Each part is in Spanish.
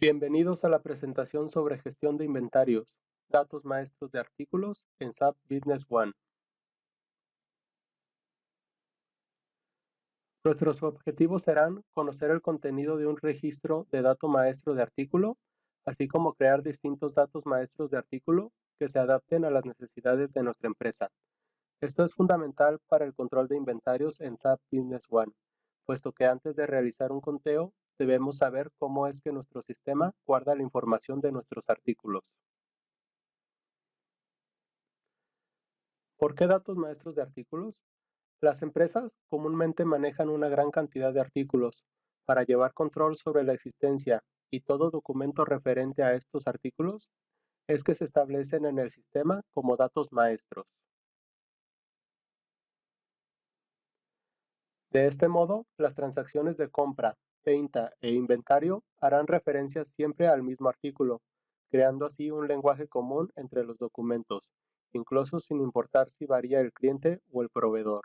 Bienvenidos a la presentación sobre gestión de inventarios, datos maestros de artículos en SAP Business One. Nuestros objetivos serán conocer el contenido de un registro de dato maestro de artículo, así como crear distintos datos maestros de artículo que se adapten a las necesidades de nuestra empresa. Esto es fundamental para el control de inventarios en SAP Business One, puesto que antes de realizar un conteo, debemos saber cómo es que nuestro sistema guarda la información de nuestros artículos. ¿Por qué datos maestros de artículos? Las empresas comúnmente manejan una gran cantidad de artículos. Para llevar control sobre la existencia y todo documento referente a estos artículos es que se establecen en el sistema como datos maestros. De este modo, las transacciones de compra, venta e inventario harán referencia siempre al mismo artículo, creando así un lenguaje común entre los documentos, incluso sin importar si varía el cliente o el proveedor.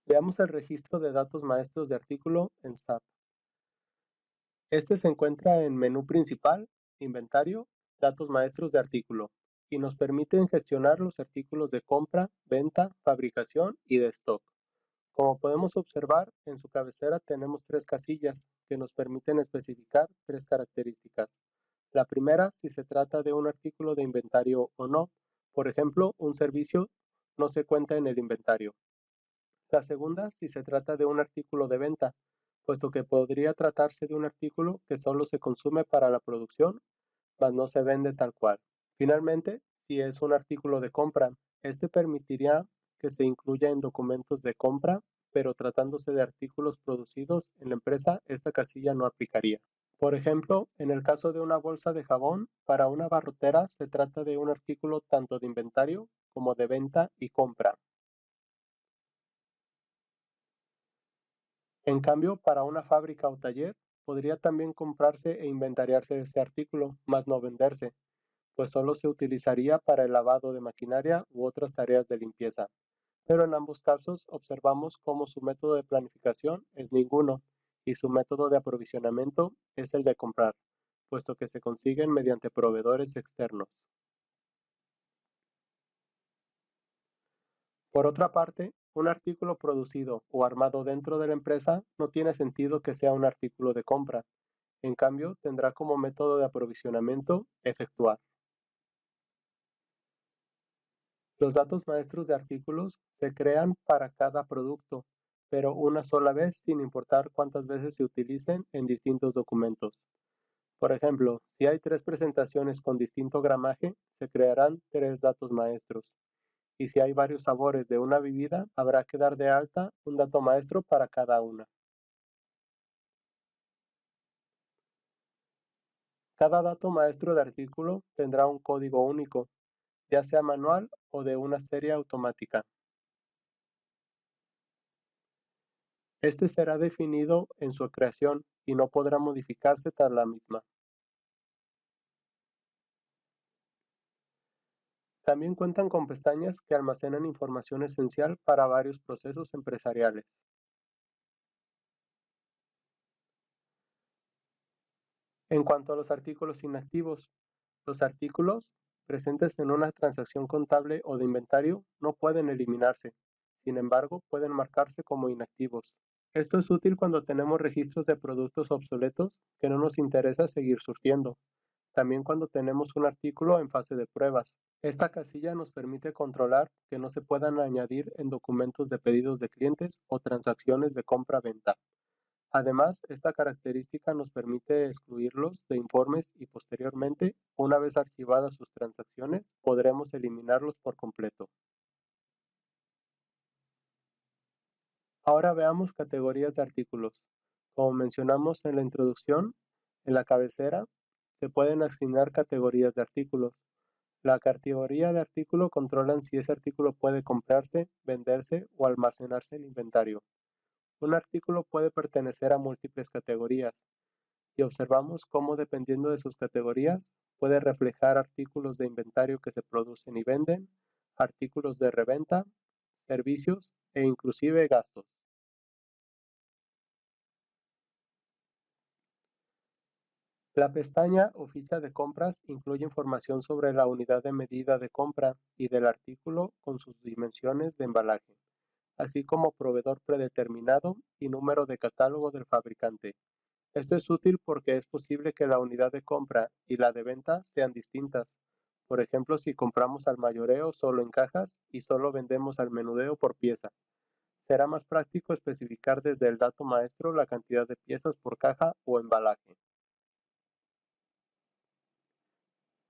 Veamos el registro de datos maestros de artículo en SAP. Este se encuentra en Menú Principal, Inventario, Datos maestros de artículo, y nos permiten gestionar los artículos de compra, venta, fabricación y de stock. Como podemos observar, en su cabecera tenemos tres casillas que nos permiten especificar tres características. La primera, si se trata de un artículo de inventario o no. Por ejemplo, un servicio no se cuenta en el inventario. La segunda, si se trata de un artículo de venta, puesto que podría tratarse de un artículo que solo se consume para la producción, mas no se vende tal cual. Finalmente, si es un artículo de compra, este permitiría que se incluya en documentos de compra, pero tratándose de artículos producidos en la empresa, esta casilla no aplicaría. Por ejemplo, en el caso de una bolsa de jabón, para una barrotera se trata de un artículo tanto de inventario como de venta y compra. En cambio, para una fábrica o taller, podría también comprarse e inventariarse ese artículo, mas no venderse, pues solo se utilizaría para el lavado de maquinaria u otras tareas de limpieza. Pero en ambos casos observamos cómo su método de planificación es ninguno y su método de aprovisionamiento es el de comprar, puesto que se consiguen mediante proveedores externos. Por otra parte, un artículo producido o armado dentro de la empresa no tiene sentido que sea un artículo de compra. En cambio, tendrá como método de aprovisionamiento efectuar. Los datos maestros de artículos se crean para cada producto, pero una sola vez sin importar cuántas veces se utilicen en distintos documentos. Por ejemplo, si hay tres presentaciones con distinto gramaje, se crearán tres datos maestros. Y si hay varios sabores de una bebida, habrá que dar de alta un dato maestro para cada una. Cada dato maestro de artículo tendrá un código único, ya sea manual o de una serie automática. Este será definido en su creación y no podrá modificarse tras la misma. También cuentan con pestañas que almacenan información esencial para varios procesos empresariales. En cuanto a los artículos inactivos, los artículos presentes en una transacción contable o de inventario no pueden eliminarse. Sin embargo, pueden marcarse como inactivos. Esto es útil cuando tenemos registros de productos obsoletos que no nos interesa seguir surtiendo. También cuando tenemos un artículo en fase de pruebas. Esta casilla nos permite controlar que no se puedan añadir en documentos de pedidos de clientes o transacciones de compra-venta. Además, esta característica nos permite excluirlos de informes y posteriormente, una vez archivadas sus transacciones, podremos eliminarlos por completo. Ahora veamos categorías de artículos. Como mencionamos en la introducción, en la cabecera se pueden asignar categorías de artículos. La categoría de artículo controla si ese artículo puede comprarse, venderse o almacenarse en inventario. Un artículo puede pertenecer a múltiples categorías y observamos cómo dependiendo de sus categorías puede reflejar artículos de inventario que se producen y venden, artículos de reventa, servicios e inclusive gastos. La pestaña o ficha de compras incluye información sobre la unidad de medida de compra y del artículo con sus dimensiones de embalaje, así como proveedor predeterminado y número de catálogo del fabricante. Esto es útil porque es posible que la unidad de compra y la de venta sean distintas. Por ejemplo, si compramos al mayoreo solo en cajas y solo vendemos al menudeo por pieza. Será más práctico especificar desde el dato maestro la cantidad de piezas por caja o embalaje.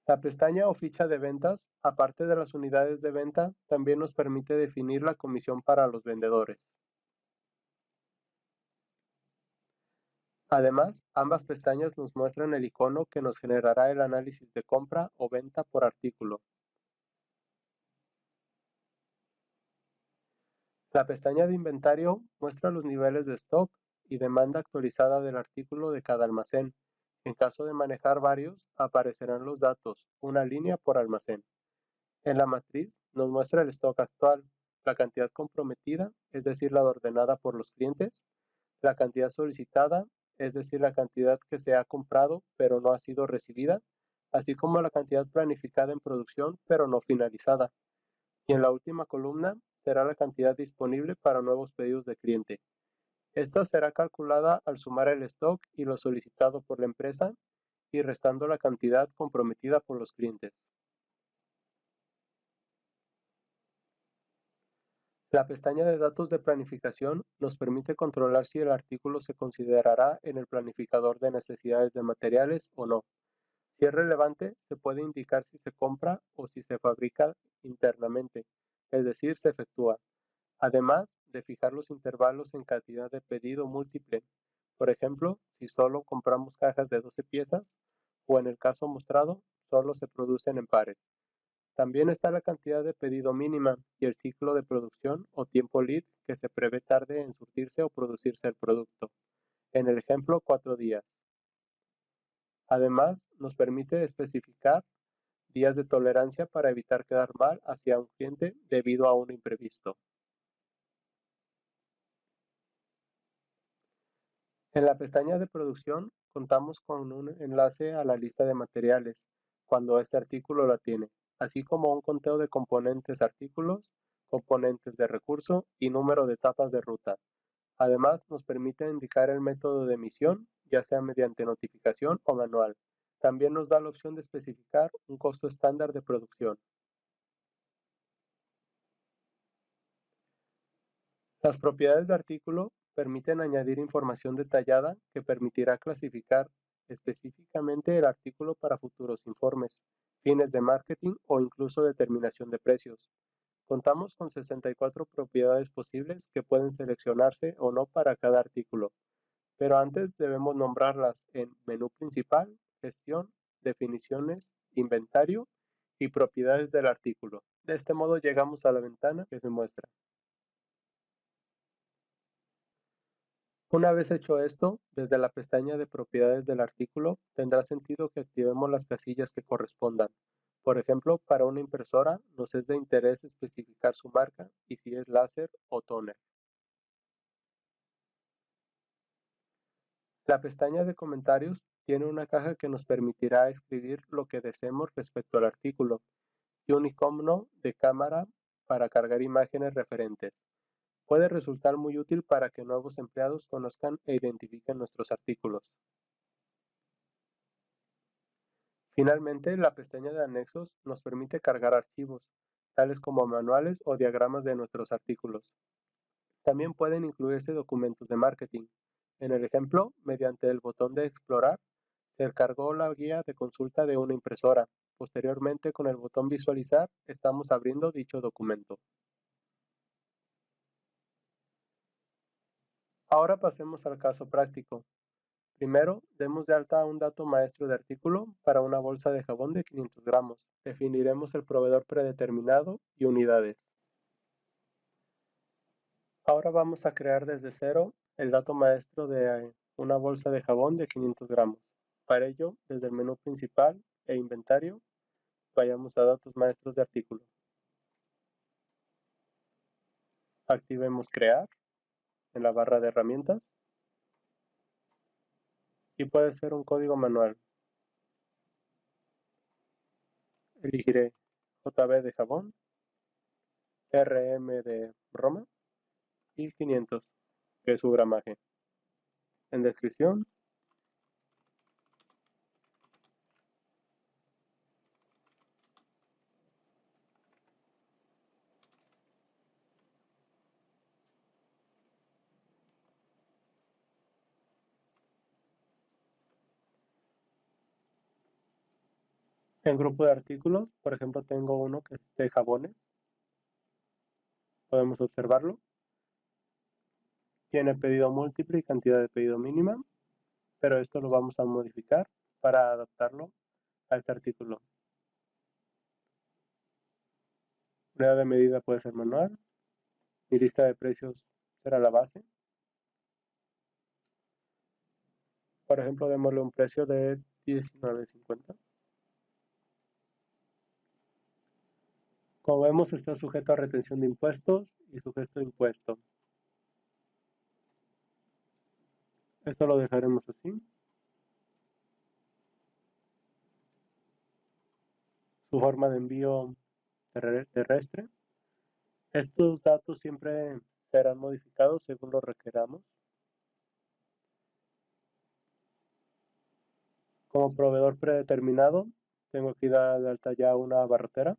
La pestaña o ficha de ventas, aparte de las unidades de venta, también nos permite definir la comisión para los vendedores. Además, ambas pestañas nos muestran el icono que nos generará el análisis de compra o venta por artículo. La pestaña de inventario muestra los niveles de stock y demanda actualizada del artículo de cada almacén. En caso de manejar varios, aparecerán los datos, una línea por almacén. En la matriz nos muestra el stock actual, la cantidad comprometida, es decir, la ordenada por los clientes, la cantidad solicitada, es decir, la cantidad que se ha comprado pero no ha sido recibida, así como la cantidad planificada en producción pero no finalizada. Y en la última columna será la cantidad disponible para nuevos pedidos de cliente. Esta será calculada al sumar el stock y lo solicitado por la empresa y restando la cantidad comprometida por los clientes. La pestaña de datos de planificación nos permite controlar si el artículo se considerará en el planificador de necesidades de materiales o no. Si es relevante, se puede indicar si se compra o si se fabrica internamente, es decir, se efectúa. Además de fijar los intervalos en cantidad de pedido múltiple. Por ejemplo, si solo compramos cajas de 12 piezas o en el caso mostrado, solo se producen en pares. También está la cantidad de pedido mínima y el ciclo de producción o tiempo lead que se prevé tarde en surtirse o producirse el producto. En el ejemplo, 4 días. Además, nos permite especificar días de tolerancia para evitar quedar mal hacia un cliente debido a un imprevisto. En la pestaña de producción contamos con un enlace a la lista de materiales, cuando este artículo la tiene, así como un conteo de componentes artículos, componentes de recurso y número de etapas de ruta. Además, nos permite indicar el método de emisión, ya sea mediante notificación o manual. También nos da la opción de especificar un costo estándar de producción. Las propiedades de artículo permiten añadir información detallada que permitirá clasificar específicamente el artículo para futuros informes, fines de marketing o incluso determinación de precios. Contamos con 64 propiedades posibles que pueden seleccionarse o no para cada artículo, pero antes debemos nombrarlas en menú principal, gestión, definiciones, inventario y propiedades del artículo. De este modo llegamos a la ventana que se muestra. Una vez hecho esto, desde la pestaña de propiedades del artículo, tendrá sentido que activemos las casillas que correspondan. Por ejemplo, para una impresora nos es de interés especificar su marca y si es láser o tóner. La pestaña de comentarios tiene una caja que nos permitirá escribir lo que deseemos respecto al artículo y un icono de cámara para cargar imágenes referentes. Puede resultar muy útil para que nuevos empleados conozcan e identifiquen nuestros artículos. Finalmente, la pestaña de anexos nos permite cargar archivos, tales como manuales o diagramas de nuestros artículos. También pueden incluirse documentos de marketing. En el ejemplo, mediante el botón de explorar, se cargó la guía de consulta de una impresora. Posteriormente, con el botón visualizar, estamos abriendo dicho documento. Ahora pasemos al caso práctico. Primero, demos de alta un dato maestro de artículo para una bolsa de jabón de 500 gramos. Definiremos el proveedor predeterminado y unidades. Ahora vamos a crear desde cero el dato maestro de una bolsa de jabón de 500 gramos. Para ello, desde el menú principal e inventario, vayamos a datos maestros de artículo. Activemos crear en la barra de herramientas y puede ser un código manual. Elegiré JB de jabón, RM de Roma y 500, que es su gramaje. En descripción, en grupo de artículos, por ejemplo, tengo uno que es de jabones. Podemos observarlo. Tiene pedido múltiple y cantidad de pedido mínima, pero esto lo vamos a modificar para adaptarlo a este artículo. Unidad de medida puede ser manual. Mi lista de precios será la base. Por ejemplo, démosle un precio de $19.50. Como vemos, está sujeto a retención de impuestos y sujeto a impuesto. Esto lo dejaremos así. Su forma de envío terrestre. Estos datos siempre serán modificados según lo requeramos. Como proveedor predeterminado, tengo aquí de alta ya una barrotera.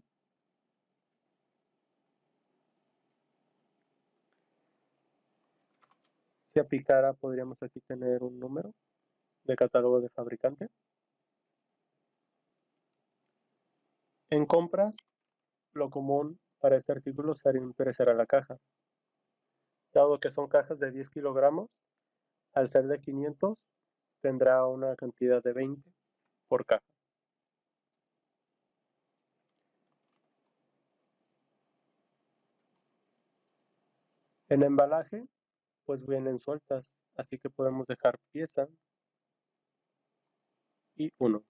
Si aplicara, podríamos aquí tener un número de catálogo de fabricante. En compras, lo común para este artículo sería impresar a la caja. Dado que son cajas de 10 kilogramos, al ser de 500, tendrá una cantidad de 20 por caja. En embalaje, pues vienen sueltas, así que podemos dejar pieza y 1.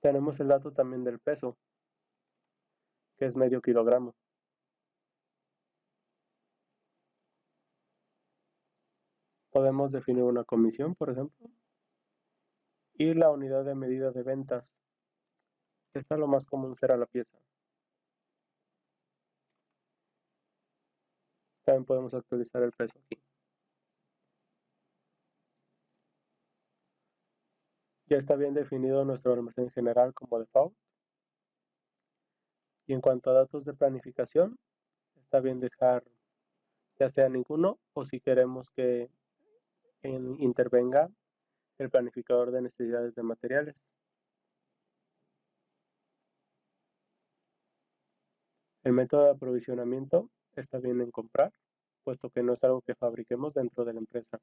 Tenemos el dato también del peso, que es medio kilogramo. Podemos definir una comisión, por ejemplo, y la unidad de medida de ventas. Esta lo más común será la pieza. También podemos actualizar el peso aquí. Ya está bien definido nuestro almacén general como default. Y en cuanto a datos de planificación, está bien dejar ya sea ninguno o si queremos que intervenga el planificador de necesidades de materiales. El método de aprovisionamiento está bien en comprar, puesto que no es algo que fabriquemos dentro de la empresa.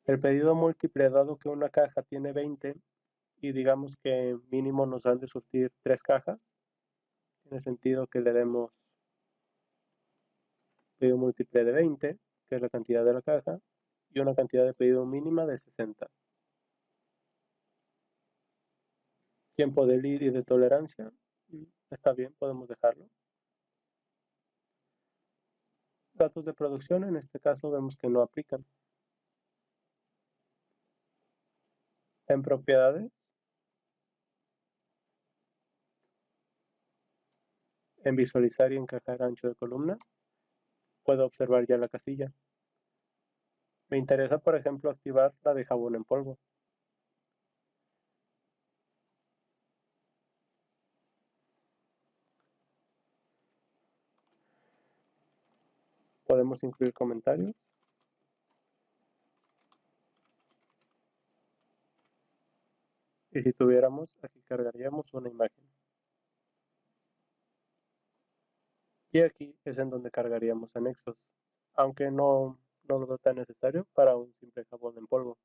El pedido múltiple, dado que una caja tiene 20 y digamos que mínimo nos han de surtir 3 cajas, tiene sentido que le demos pedido múltiple de 20, que es la cantidad de la caja, y una cantidad de pedido mínima de 60. Tiempo de lead y de tolerancia, está bien, podemos dejarlo. Datos de producción, en este caso vemos que no aplican. En propiedades, en visualizar y encajar ancho de columna, puedo observar ya la casilla. Me interesa, por ejemplo, activar la de jabón en polvo. Podemos incluir comentarios. Y si tuviéramos, aquí cargaríamos una imagen. Y aquí es en donde cargaríamos anexos, aunque no lo veo tan necesario para un simple jabón en polvo.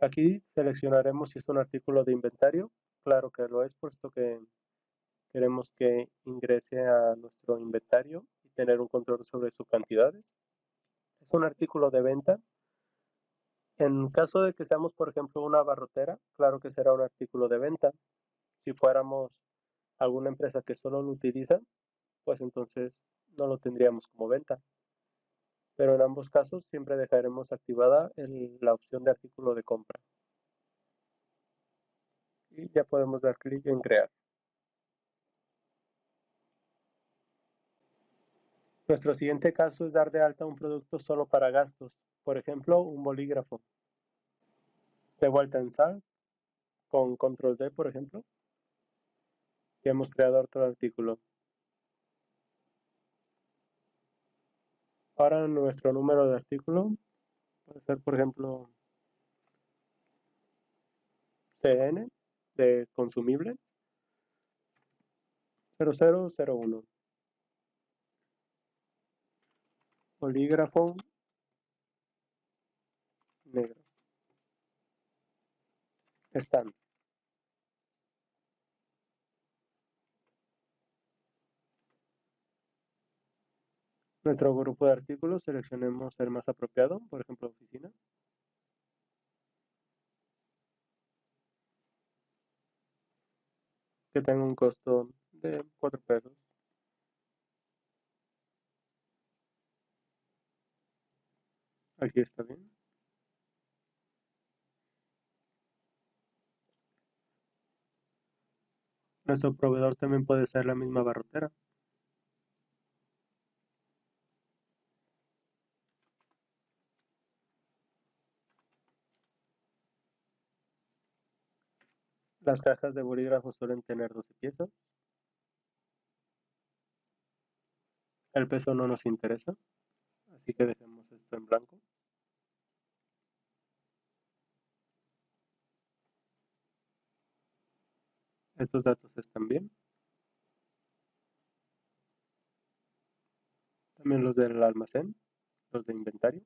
Aquí seleccionaremos si es un artículo de inventario. Claro que lo es, puesto que queremos que ingrese a nuestro inventario y tener un control sobre sus cantidades. Es un artículo de venta. En caso de que seamos, por ejemplo, una abarrotera, claro que será un artículo de venta. Si fuéramos alguna empresa que solo lo utiliza, pues entonces no lo tendríamos como venta. pero en ambos casos siempre dejaremos activada la opción de artículo de compra. Y ya podemos dar clic en crear. Nuestro siguiente caso es dar de alta un producto solo para gastos, por ejemplo, un bolígrafo. De vuelta en SAL, con control D, por ejemplo, ya hemos creado otro artículo. Ahora nuestro número de artículo puede ser, por ejemplo, CN de consumible 0001. Bolígrafo negro. Stand. Nuestro grupo de artículos, seleccionemos el más apropiado, por ejemplo, oficina. Que tenga un costo de 4 pesos. Aquí está bien. Nuestro proveedor también puede ser la misma barrotera. Las cajas de bolígrafos suelen tener 12 piezas. El peso no nos interesa, así que dejemos esto en blanco. Estos datos están bien. También los del almacén, los de inventario.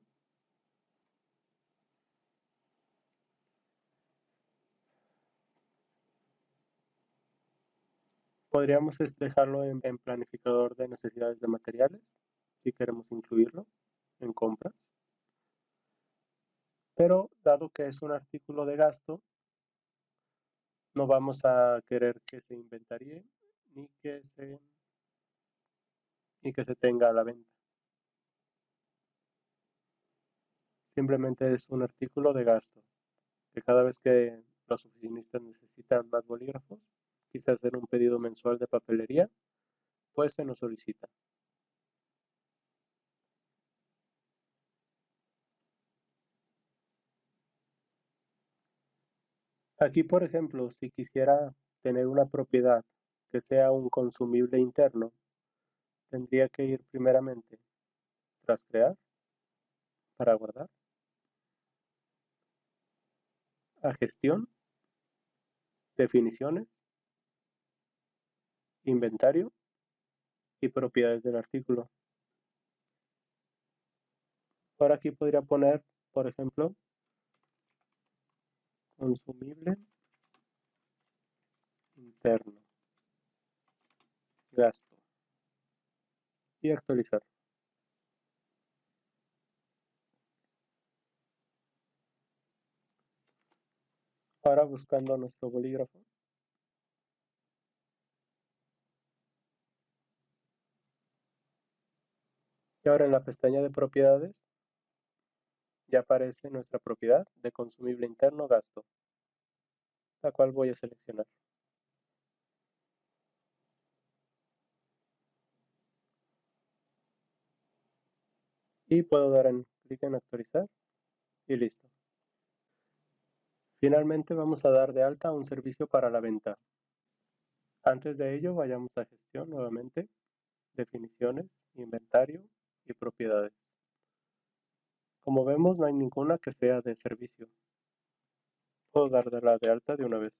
Podríamos dejarlo en planificador de necesidades de materiales, si queremos incluirlo en compras. Pero dado que es un artículo de gasto, no vamos a querer que se inventarie ni que se tenga a la venta. Simplemente es un artículo de gasto, que cada vez que los oficinistas necesitan más bolígrafos, quizás hacer un pedido mensual de papelería, pues se nos solicita. Aquí, por ejemplo, si quisiera tener una propiedad que sea un consumible interno, tendría que ir primeramente tras crear, para guardar, a gestión, definiciones, inventario y propiedades del artículo. Ahora aquí podría poner, por ejemplo, consumible interno, gasto, y actualizar. Ahora buscando nuestro bolígrafo. Y ahora en la pestaña de propiedades ya aparece nuestra propiedad de consumible interno gasto, la cual voy a seleccionar. Y puedo dar clic en actualizar y listo. Finalmente vamos a dar de alta un servicio para la venta. Antes de ello vayamos a gestión nuevamente, definiciones, inventario y propiedades. Como vemos no hay ninguna que sea de servicio. Puedo dar de la de alta de una vez.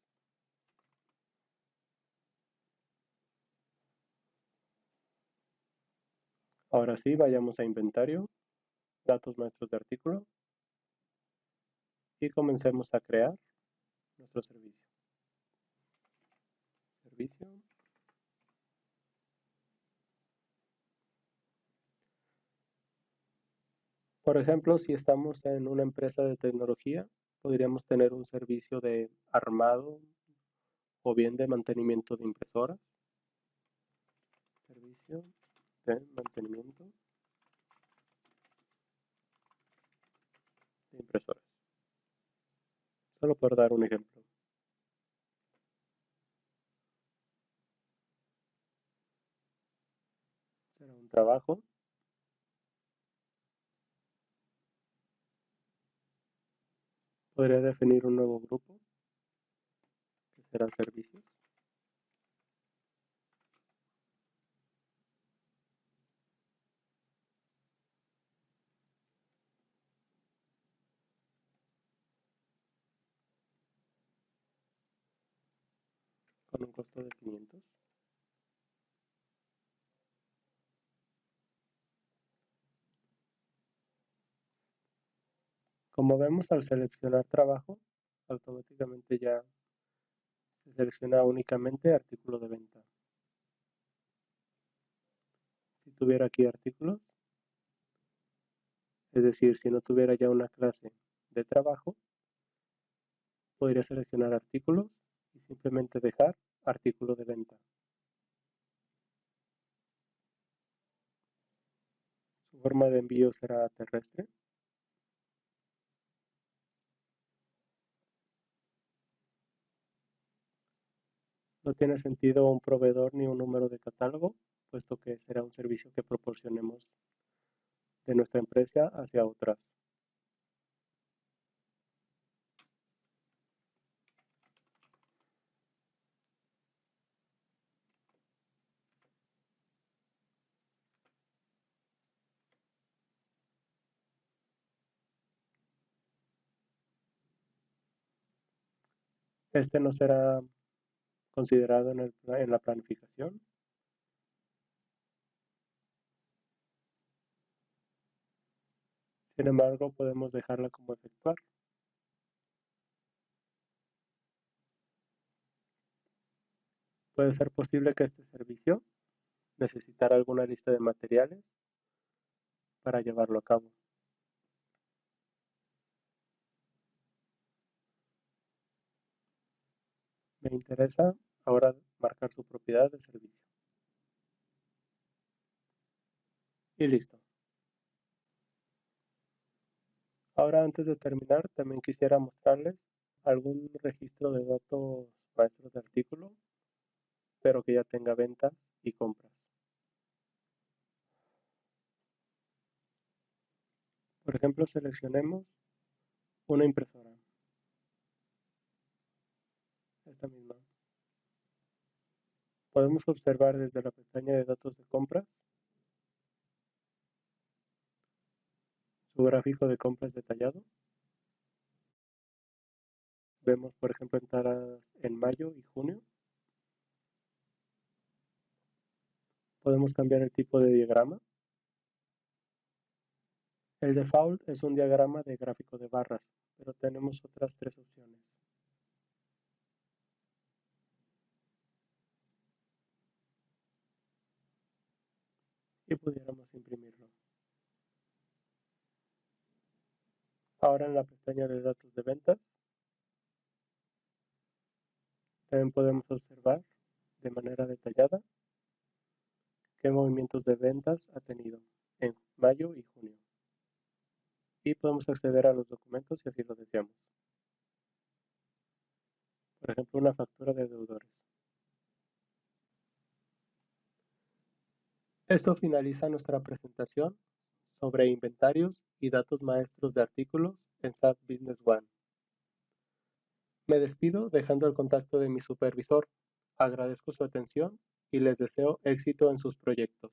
Ahora sí, vayamos a inventario, datos maestros de artículo y comencemos a crear nuestro servicio. Por ejemplo, si estamos en una empresa de tecnología, podríamos tener un servicio de armado o bien de mantenimiento de impresoras. Servicio de mantenimiento de impresoras. Solo por dar un ejemplo. Será un trabajo. Podría definir un nuevo grupo, que será servicios. Con un costo de 500. Como vemos, al seleccionar trabajo, automáticamente ya se selecciona únicamente artículo de venta. Si tuviera aquí artículos, es decir, si no tuviera ya una clase de trabajo, podría seleccionar artículos y simplemente dejar artículo de venta. Su forma de envío será terrestre. No tiene sentido un proveedor ni un número de catálogo, puesto que será un servicio que proporcionemos de nuestra empresa hacia otras. Este no será considerado en la planificación. Sin embargo, podemos dejarla como efectuar. Puede ser posible que este servicio necesitara alguna lista de materiales para llevarlo a cabo. Me interesa ahora marcar su propiedad de servicio. Y listo. Ahora, antes de terminar, también quisiera mostrarles algún registro de datos maestros de artículo, pero que ya tenga ventas y compras. Por ejemplo, seleccionemos una impresora. Esta misma. Podemos observar desde la pestaña de datos de compras su gráfico de compras detallado. Vemos, por ejemplo, entradas en mayo y junio. Podemos cambiar el tipo de diagrama. El default es un diagrama de gráfico de barras, pero tenemos otras 3 opciones. Y pudiéramos imprimirlo. Ahora en la pestaña de datos de ventas, también podemos observar de manera detallada qué movimientos de ventas ha tenido en mayo y junio. Y podemos acceder a los documentos si así lo deseamos. Por ejemplo, una factura de deudores. Esto finaliza nuestra presentación sobre inventarios y datos maestros de artículos en SAP Business One. Me despido dejando el contacto de mi supervisor. Agradezco su atención y les deseo éxito en sus proyectos.